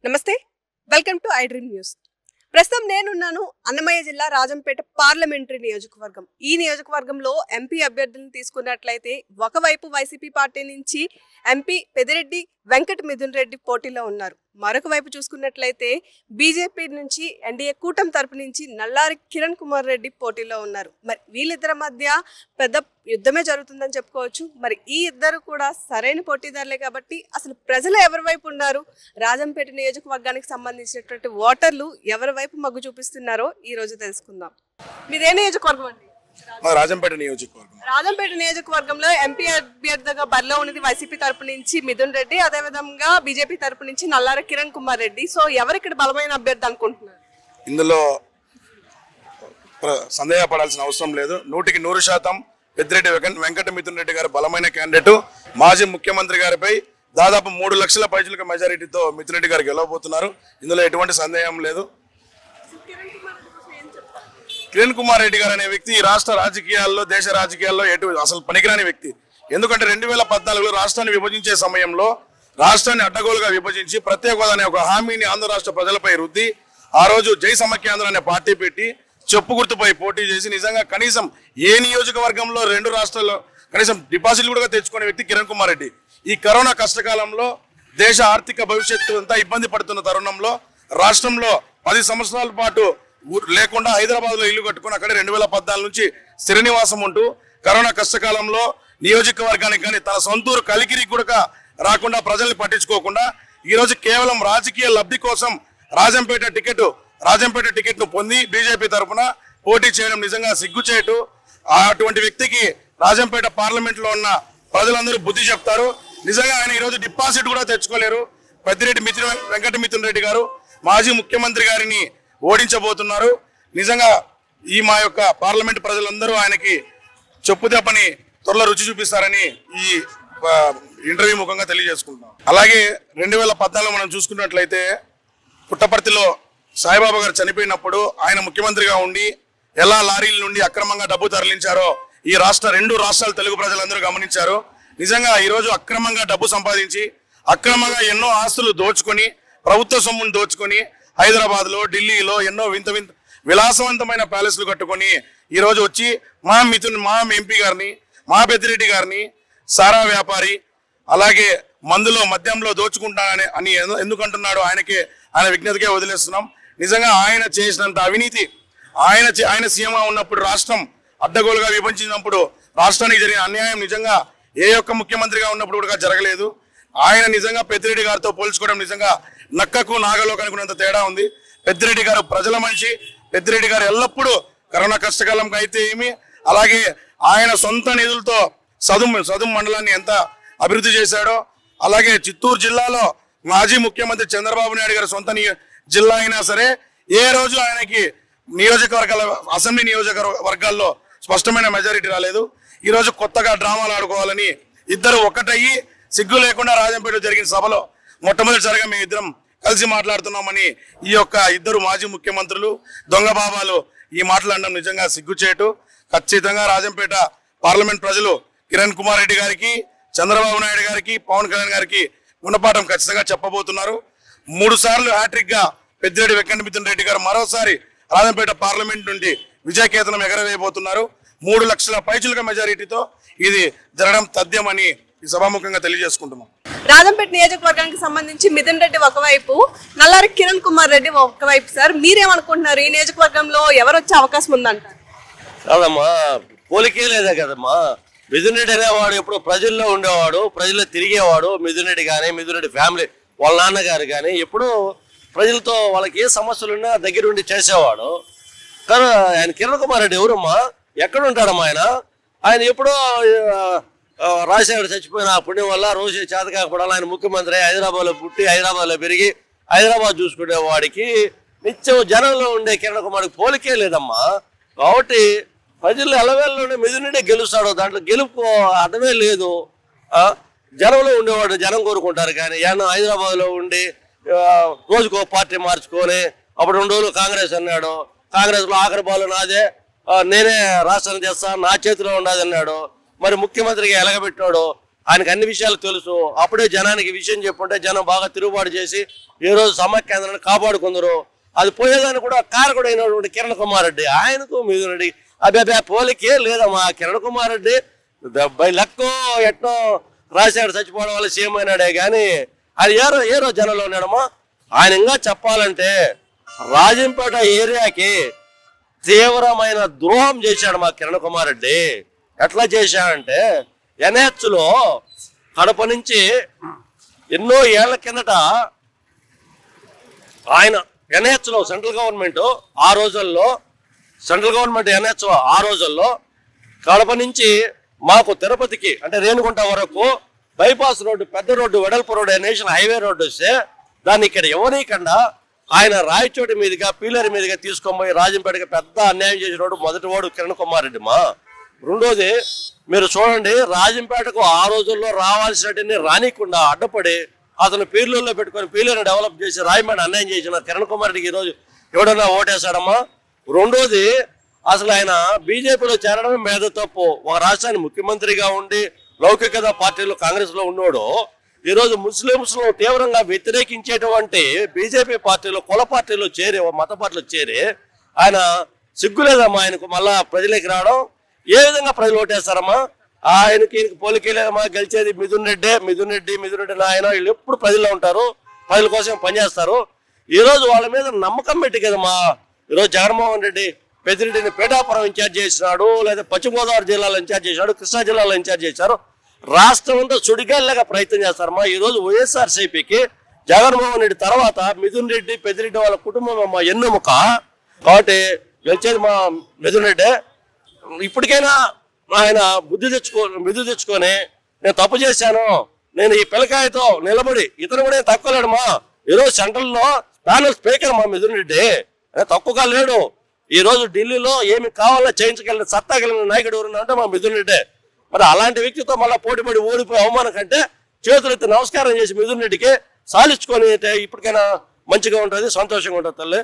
నమస్తే, welcome to I dream news. ప్రస్తుతం నేనున్నాను అన్నమయ్య జిల్లా రాజంపేట పార్లమెంటరీ నియోజకవర్గం. ఈ నియోజకవర్గంలో ఎంపీ అభ్యర్థులను తీసుకున్నట్లయితే ఒకవైపు వైసీపీ పార్టీ నుంచి ఎంపీ పెద్దిరెడ్డి వెంకట మిథున్ రెడ్డి పోటీలో ఉన్నారు. మరొక వైపు చూసుకున్నట్లయితే బీజేపీ నుంచి ఎన్డీఏ కూటమి తరపు నుంచి నల్లారి కిరణ్ కుమార్ రెడ్డి పోటీలో ఉన్నారు. మరి వీళ్ళిద్దరి మధ్య పెద్ద యుద్ధమే జరుగుతుందని చెప్పుకోవచ్చు. మరి ఈ ఇద్దరు కూడా సరైన పోటీదారులే కాబట్టి అసలు ప్రజలు ఎవరి వైపు ఉన్నారు, రాజంపేట నియోజకవర్గానికి సంబంధించినటువంటి ఓటర్లు ఎవరి వైపు మగ్గు చూపిస్తున్నారో ఈ రోజు తెలుసుకుందాం. మీదే నియోజకవర్గం అండి? రాజంపేట నియోజకవర్గం. రాజంపేట నియోజకవర్గంలో ఎంపీ అభ్యర్థిగా బరిలో ఉన్నది వైసీపీ తరపు నుంచి మిథున్ రెడ్డి, అదే విధంగా బీజేపీ తరపు నుంచి నల్లారి కిరణ్ కుమార్ రెడ్డి. సో ఎవరు ఇక్కడ బలమైన అభ్యర్థి అనుకుంటున్నారు? ఇందులో సందేహపడాల్సిన అవసరం లేదు. 100% పెద్దిరెడ్డి వెంకట మిథున్ రెడ్డి గారు బలమైన క్యాండిడేట్. మాజీ ముఖ్యమంత్రి గారిపై దాదాపు 3 లక్షల పైచులకు మెజారిటీతో మిథున్ రెడ్డి గారు గెలవబోతున్నారు. ఇందులో ఎటువంటి సందేహం లేదు. కిరణ్ కుమార్ రెడ్డి గారు అనే వ్యక్తి రాష్ట్ర రాజకీయాల్లో, దేశ రాజకీయాల్లో అసలు పనికిరాని వ్యక్తి. ఎందుకంటే 2014లో రాష్ట్రాన్ని విభజించే సమయంలో రాష్ట్రాన్ని అడ్డగోలుగా విభజించి ప్రత్యేక హోదా అనే ఒక హామీని ఆంధ్ర రాష్ట్ర ప్రజలపై రుద్ది ఆ రోజు జై సమైక్యాంధ్ర అనే పార్టీ పెట్టి చెప్పు గుర్తుపై పోటీ చేసి నిజంగా కనీసం ఏ నియోజకవర్గంలో 2 రాష్ట్రాల్లో కనీసం డిపాజిట్లు కూడా తెచ్చుకునే వ్యక్తి కిరణ్ కుమార్ రెడ్డి. ఈ కరోనా కష్టకాలంలో దేశ ఆర్థిక భవిష్యత్తు అంతా ఇబ్బంది పడుతున్న తరుణంలో రాష్ట్రంలో 10 సంవత్సరాల పాటు లేకుండా హైదరాబాద్ లో ఇల్లు కట్టుకుని అక్కడే 2014 నుంచి స్థిర నివాసం ఉంటూ కరోనా కష్టకాలంలో నియోజకవర్గానికి కానీ తన సొంతూరు కలికిరికి కూడా రాకుండా ప్రజల్ని పట్టించుకోకుండా ఈ రోజు కేవలం రాజకీయ లబ్ధి కోసం రాజంపేట టికెట్ ను పొంది బీజేపీ తరఫున పోటీ చేయడం నిజంగా సిగ్గుచేటు. అటువంటి వ్యక్తికి రాజంపేట పార్లమెంట్ లో ఉన్న ప్రజలందరూ బుద్ధి చెప్తారు. నిజంగా ఆయన ఈ రోజు డిపాజిట్ కూడా తెచ్చుకోలేరు. పెద్దిరెడ్డి వెంకట మిథున్ రెడ్డి గారు మాజీ ముఖ్యమంత్రి గారిని ఓడించబోతున్నారు. నిజంగా ఈ మా యొక్క పార్లమెంట్ ప్రజలందరూ ఆయనకి చెప్పుదెబ్బని త్వరలో రుచి చూపిస్తారని ఈ ఇంటర్వ్యూ ముఖంగా తెలియజేసుకుంటున్నాం. అలాగే 2014 మనం చూసుకున్నట్లయితే పుట్టపర్తిలో సాయిబాబా గారు చనిపోయినప్పుడు ఆయన ముఖ్యమంత్రిగా ఉండి ఎలా లారీల నుండి అక్రమంగా డబ్బు తరలించారో ఈ 2 రాష్ట్రాల తెలుగు ప్రజలందరూ గమనించారు. నిజంగా ఈరోజు అక్రమంగా డబ్బు సంపాదించి అక్రమంగా ఎన్నో ఆస్తులు దోచుకొని ప్రభుత్వ సొమ్మును దోచుకొని హైదరాబాద్ లో, ఢిల్లీలో ఎన్నో వింత విలాసవంతమైన ప్యాలెస్లు కట్టుకొని ఈ రోజు వచ్చి మా ఎంపీ గారిని, మా పెద్దిరెడ్డి గారిని సారా వ్యాపారి, అలాగే మద్యంలో దోచుకుంటానని అని ఎందుకంటున్నాడు ఆయన విజ్ఞతకే వదిలేస్తున్నాం. నిజంగా ఆయన చేసినంత అవినీతి ఆయన సీఎంగా ఉన్నప్పుడు రాష్ట్రం అడ్డగోలుగా విభజించినప్పుడు రాష్ట్రానికి జరిగిన అన్యాయం నిజంగా ఏ ఒక్క ముఖ్యమంత్రిగా ఉన్నప్పుడు కూడా జరగలేదు. ఆయన నిజంగా పెద్దిరెడ్డి గారితో పోల్చుకోవడం నిజంగా నక్కకు నాగలోకి అనుకున్నంత తేడా ఉంది. పెద్దిరెడ్డి గారు ప్రజల మనిషి. పెద్దిరెడ్డి గారు ఎల్లప్పుడూ కరోనా కష్టకాలంకి అయితే ఏమి, అలాగే ఆయన సొంత నిధులతో సదుం మండలాన్ని ఎంత అభివృద్ధి చేశాడో, అలాగే చిత్తూరు జిల్లాలో మాజీ ముఖ్యమంత్రి చంద్రబాబు నాయుడు గారి సొంత జిల్లా అయినా సరే ఏ రోజు ఆయనకి అసెంబ్లీ నియోజకవర్గాల్లో స్పష్టమైన మెజారిటీ రాలేదు. ఈ రోజు కొత్తగా డ్రామాలు ఆడుకోవాలని ఇద్దరు ఒక్కటయ్యి సిగ్గు లేకుండా రాజంపేట జరిగిన సభలో మొట్టమొదటిసారిగా మేము ఇద్దరం కలిసి మాట్లాడుతున్నామని ఈ యొక్క ఇద్దరు మాజీ ముఖ్యమంత్రులు దొంగ బాబాలు ఈ మాట్లాడడం నిజంగా సిగ్గుచేటు. ఖచ్చితంగా రాజంపేట పార్లమెంట్ ప్రజలు కిరణ్ కుమార్ రెడ్డి గారికి, చంద్రబాబు నాయుడు గారికి, పవన్ కళ్యాణ్ గారికి గుణపాఠం ఖచ్చితంగా చెప్పబోతున్నారు. 3 సార్లు హ్యాట్రిక్ గా పెద్దిరెడ్డి వెంకట మిథున్ రెడ్డి గారు మరోసారి రాజంపేట పార్లమెంట్ నుండి విజయకేతనం ఎగరవేయబోతున్నారు. 3 లక్షల పైచులుగా మెజారిటీతో ఇది జరగడం తథ్యమని ఈ సభాముఖంగా తెలియజేసుకుంటున్నాం. రాజంపేట నియోజకవర్గానికి సంబంధించి మిథున్ రెడ్డి ఒకవైపు, నల్లారి కిరణ్ కుమార్ రెడ్డి ఒకవైపు. సార్ మీరేమనుకుంటున్నారు, ఈ నియోజకవర్గంలో ఎవరు వచ్చే అవకాశం ఉందంటారు? కాదమ్మా, పోలికే లేదా కదమ్మా. మిథున్ రెడ్డి అనేవాడు ఎప్పుడు ప్రజల్లో ఉండేవాడు, ప్రజల్లో తిరిగేవాడు. మిథున్ రెడ్డి కానీ, మిథున్ రెడ్డి ఫ్యామిలీ వాళ్ళ నాన్నగారు కానీ ఎప్పుడూ ప్రజలతో వాళ్ళకి ఏ సమస్యలున్నా దగ్గర ఉండి చేసేవాడు. కానీ ఆయన కిరణ్ కుమార్ రెడ్డి ఎవరమ్మా, ఎక్కడ ఉంటాడమ్మా ఆయన ఎప్పుడో రాజశేఖర్ చచ్చిపోయిన పుణ్యం వల్ల రోజు చేత కాకపోవడం ఆయన ముఖ్యమంత్రి హైదరాబాద్లో పుట్టి హైదరాబాద్లో పెరిగి హైదరాబాద్ చూసుకునే వాడికి నిత్యం జనంలో ఉండే కిరణ్ కుమార్కి పోలికే లేదమ్మా. కాబట్టి ప్రజలు ఎలవేళ్ళలోనే మిథున్ రెడ్డి గెలుస్తాడు, దాంట్లో గెలుపు అర్థమే లేదు. జనంలో ఉండేవాడు జనం కోరుకుంటారు. కానీ హైదరాబాద్లో ఉండి రోజుకో పార్టీ మార్చుకొని అప్పుడు 2 రోజులు కాంగ్రెస్ అన్నాడు, కాంగ్రెస్లో ఆఖరి బాలు నాదే, నేనే రాష్ట్రం చేస్తా, నా చేతిలో ఉండదు అన్నాడు. మరి ముఖ్యమంత్రిగా ఎలగబెట్టాడు. ఆయనకు అన్ని విషయాలు తెలుసు. అప్పుడే జనానికి విషయం చెప్పుంటే జనం బాగా తిరుగుబాటు చేసి ఈ రోజు సమాఖ్య కేంద్రాన్ని కాపాడుకుందరు. అది పోయేదాన్ని కూడా కారకుడు అయినటువంటి కిరణ్ కుమార్ రెడ్డి, ఆయనకు మిథున్ రెడ్డి అబ్బాయి పోలికే లేదమ్మా. కిరణ్ కుమార్ రెడ్డి డెబ్బై లక్కో ఎట్నో రాజశేఖర్ చచ్చిపోవడం వల్ల సీఎం అయినాడే కానీ అది ఏ రోజు జనంలో ఉన్నాడమ్మా. ఆయన ఇంకా చెప్పాలంటే రాజంపేట ఏరియాకి తీవ్రమైన ద్రోహం చేశాడు మా కిరణ్ కుమార్ రెడ్డి. ఎట్లా చేశాడంటే NH లో కడప నుంచి ఎన్నో ఏళ్ల కిందట ఆయన NH లో సెంట్రల్ గవర్నమెంట్ ఆ రోజుల్లో NH ఆ రోజుల్లో కడప నుంచి మాకు తిరుపతికి అంటే రేణుగుంట వరకు బైపాస్ రోడ్డు, పెద్ద రోడ్డు, వెడల్పు రోడ్డు, నేషనల్ హైవే రోడ్డు వస్తే దాన్ని ఇక్కడ ఎవరికన్నా ఆయన రాయచోటి మీదుగా పీలర్ మీదుగా తీసుకొని పోయి రాజంపేటకి పెద్ద అన్యాయం చేసిన వాడు మొదటి వాడు కిరణ్ కుమార్ రెడ్డి మా. రెండోది మీరు చూడండి, రాజంపేటకు ఆ రోజుల్లో రావాల్సినటిని రానికుండా అడ్డపడి అతను పీర్లలో పెట్టుకొని పీలర్ని డెవలప్ చేసి రాయమండ్రి అన్యాయం చేసిన కిరణ్ కుమార్ రెడ్డికి ఈరోజు ఎవడన్నా ఓటేశాడమ్మా. రెండోది అసలు ఆయన బీజేపీలో చేరడమే మీద తప్పు. ఒక రాష్ట్రానికి ముఖ్యమంత్రిగా ఉండి లౌకికత పార్టీలో కాంగ్రెస్ లో ఉన్నాడు. ఈరోజు ముస్లింస్ లో తీవ్రంగా వ్యతిరేకించేటువంటి బీజేపీ పార్టీలో కుల పార్టీలో చేరి మత పార్టీలో చేరి ఆయన సిగ్గులేదమ్మా ఆయనకు మళ్ళా ప్రజలకు రావడం. ఏ విధంగా ప్రజలు ఓటేస్తారమ్మా? ఆయనకి పోలికేలేదమ్మా. గెలిచేది మిథున్ రెడ్డి నాయన వీళ్ళు ఎప్పుడు ప్రజల్లో ఉంటారు, ప్రజల కోసం పనిచేస్తారు. ఈరోజు వాళ్ళ మీద నమ్మకం పెట్టి కదమ్మా ఈరోజు జగన్మోహన్ రెడ్డి పెద్దిరెడ్డిని పేటాపురం ఇన్ఛార్జ్ చేసినాడు, లేదా పశ్చిమ గోదావరి జిల్లాలో ఇన్ఛార్జ్ చేశాడు, కృష్ణా జిల్లాలో ఇన్ఛార్జ్ చేశారు. రాష్ట్రం అంతా సుడిగాలిలాగా ప్రయత్నం చేస్తారమ్మా. ఈరోజు వైఎస్ఆర్సీపీకి జగన్మోహన్ రెడ్డి తర్వాత మిథున్ రెడ్డి, పెద్దిరెడ్డి వాళ్ళ కుటుంబం అమ్మా ఎన్నుముక. కాబట్టి గెలిచేది మా మిథున్ రెడ్డి. ఇప్పటికైనా ఆయన బుద్ధి తెచ్చుకొని నేను తప్పు చేశాను, నేను ఈ పిల్లకాయతో నిలబడి ఇతను కూడా తక్కువ లేడమ్మా. ఈరోజు సెంట్రల్లో ప్యానల్ స్పీకర్ మా మిథున్ రెడ్డి తక్కువగా లేడు. ఈ రోజు ఢిల్లీలో ఏమి కావాలో చేయించగలిగిన సత్తా కలిగిన నాయకుడు ఎవరున్నా అంటే మా మిథున్ రెడ్డి. మరి అలాంటి వ్యక్తితో మళ్ళీ పోటీపడి ఓడిపోయి అవమానం కంటే చేతులెత్తి నమస్కారం చేసి మిథున్ రెడ్డికి సాలించుకొని ఇప్పటికైనా మంచిగా ఉంటుంది, సంతోషంగా ఉంటుంది తల్లి.